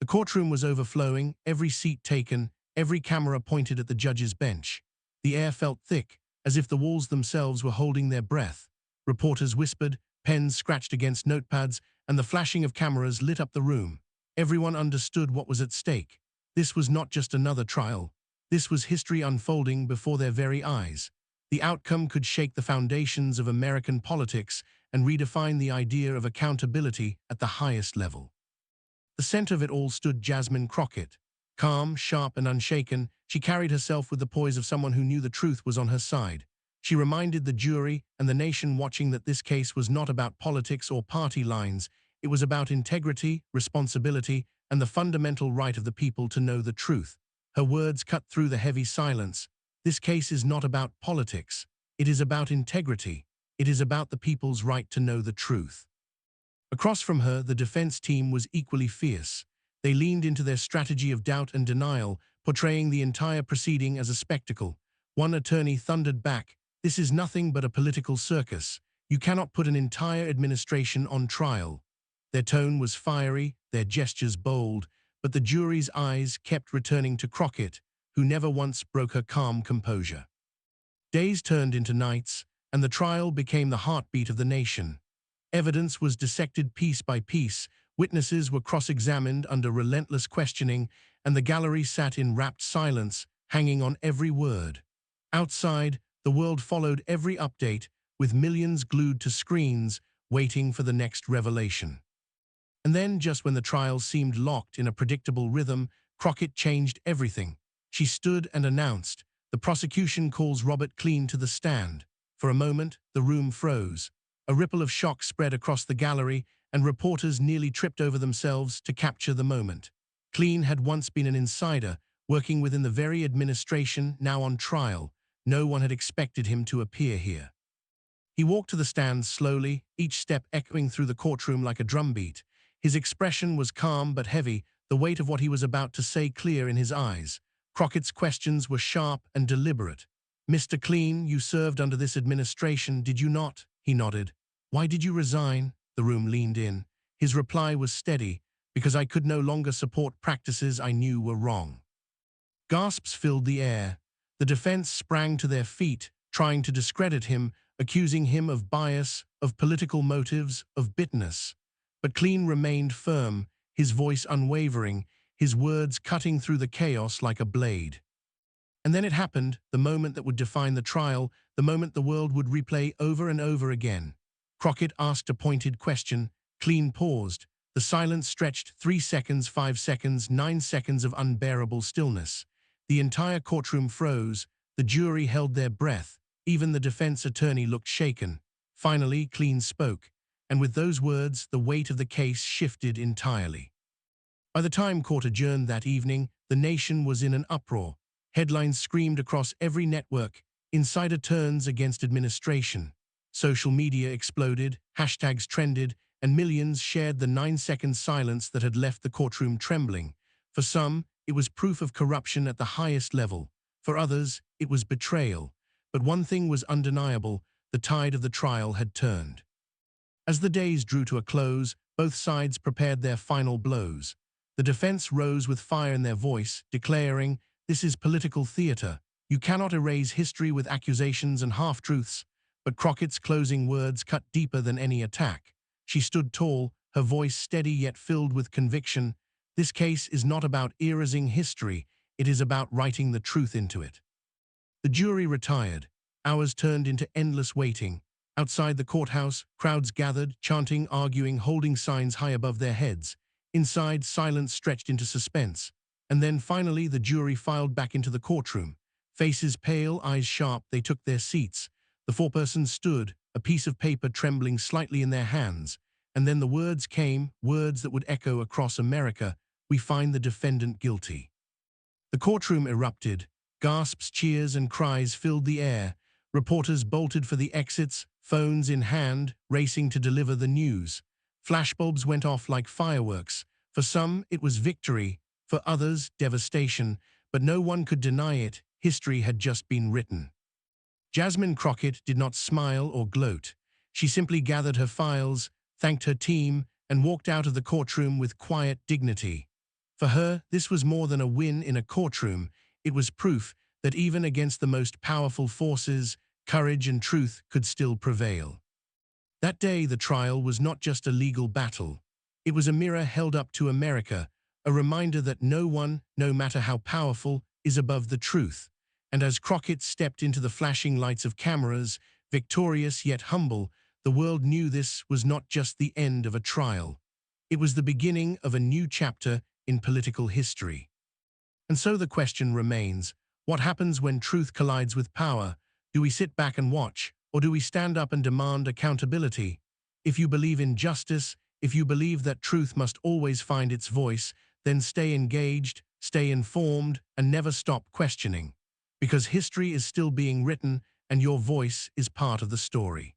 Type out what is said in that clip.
The courtroom was overflowing, every seat taken, every camera pointed at the judge's bench. The air felt thick, as if the walls themselves were holding their breath. Reporters whispered, pens scratched against notepads, and the flashing of cameras lit up the room. Everyone understood what was at stake. This was not just another trial. This was history unfolding before their very eyes. The outcome could shake the foundations of American politics and redefine the idea of accountability at the highest level. The center of it all stood Jasmine Crockett. Calm, sharp, and unshaken, she carried herself with the poise of someone who knew the truth was on her side. She reminded the jury and the nation watching that this case was not about politics or party lines. It was about integrity, responsibility, and the fundamental right of the people to know the truth. Her words cut through the heavy silence. This case is not about politics. It is about integrity. It is about the people's right to know the truth. Across from her, the defense team was equally fierce. They leaned into their strategy of doubt and denial, portraying the entire proceeding as a spectacle. One attorney thundered back, "This is nothing but a political circus. You cannot put an entire administration on trial." Their tone was fiery, their gestures bold, but the jury's eyes kept returning to Crockett, who never once broke her calm composure. Days turned into nights, and the trial became the heartbeat of the nation. Evidence was dissected piece by piece, witnesses were cross-examined under relentless questioning, and the gallery sat in rapt silence, hanging on every word. Outside, the world followed every update, with millions glued to screens, waiting for the next revelation. And then, just when the trial seemed locked in a predictable rhythm, Crockett changed everything. She stood and announced, "The prosecution calls Robert Clean to the stand." For a moment, the room froze. A ripple of shock spread across the gallery, and reporters nearly tripped over themselves to capture the moment. Clean had once been an insider, working within the very administration now on trial. No one had expected him to appear here. He walked to the stand slowly, each step echoing through the courtroom like a drumbeat. His expression was calm but heavy, the weight of what he was about to say clear in his eyes. Crockett's questions were sharp and deliberate. "Mr. Clean, you served under this administration, did you not?" He nodded. "Why did you resign?" The room leaned in. His reply was steady, "Because I could no longer support practices I knew were wrong." Gasps filled the air. The defense sprang to their feet, trying to discredit him, accusing him of bias, of political motives, of bitterness. But Clean remained firm, his voice unwavering, his words cutting through the chaos like a blade. And then it happened, the moment that would define the trial, the moment the world would replay over and over again. Crockett asked a pointed question. Clean paused. The silence stretched 3 seconds, 5 seconds, 9 seconds of unbearable stillness. The entire courtroom froze. The jury held their breath. Even the defense attorney looked shaken. Finally, Clean spoke. And with those words, the weight of the case shifted entirely. By the time court adjourned that evening, the nation was in an uproar. Headlines screamed across every network, "Insider turns against administration." Social media exploded, hashtags trended, and millions shared the 9-second silence that had left the courtroom trembling. For some, it was proof of corruption at the highest level. For others, it was betrayal. But one thing was undeniable: the tide of the trial had turned. As the days drew to a close, both sides prepared their final blows. The defense rose with fire in their voice, declaring, "This is political theater. You cannot erase history with accusations and half-truths." But Crockett's closing words cut deeper than any attack. She stood tall, her voice steady yet filled with conviction. "This case is not about erasing history, it is about writing the truth into it." The jury retired. Hours turned into endless waiting. Outside the courthouse, crowds gathered, chanting, arguing, holding signs high above their heads. Inside, silence stretched into suspense. And then finally the jury filed back into the courtroom. Faces pale, eyes sharp, they took their seats. The forepersons stood, a piece of paper trembling slightly in their hands. And then the words came, words that would echo across America: "We find the defendant guilty." The courtroom erupted. Gasps, cheers, and cries filled the air. Reporters bolted for the exits, phones in hand, racing to deliver the news. Flashbulbs went off like fireworks. For some, it was victory. For others, devastation. But no one could deny it. History had just been written. Jasmine Crockett did not smile or gloat. She simply gathered her files, thanked her team, and walked out of the courtroom with quiet dignity. For her, this was more than a win in a courtroom. It was proof that even against the most powerful forces, courage and truth could still prevail. That day, the trial was not just a legal battle. It was a mirror held up to America, a reminder that no one, no matter how powerful, is above the truth. And as Crockett stepped into the flashing lights of cameras, victorious yet humble, the world knew this was not just the end of a trial. It was the beginning of a new chapter in political history. And so the question remains, what happens when truth collides with power? Do we sit back and watch, or do we stand up and demand accountability? If you believe in justice, if you believe that truth must always find its voice, then stay engaged, stay informed, and never stop questioning. Because history is still being written, and your voice is part of the story.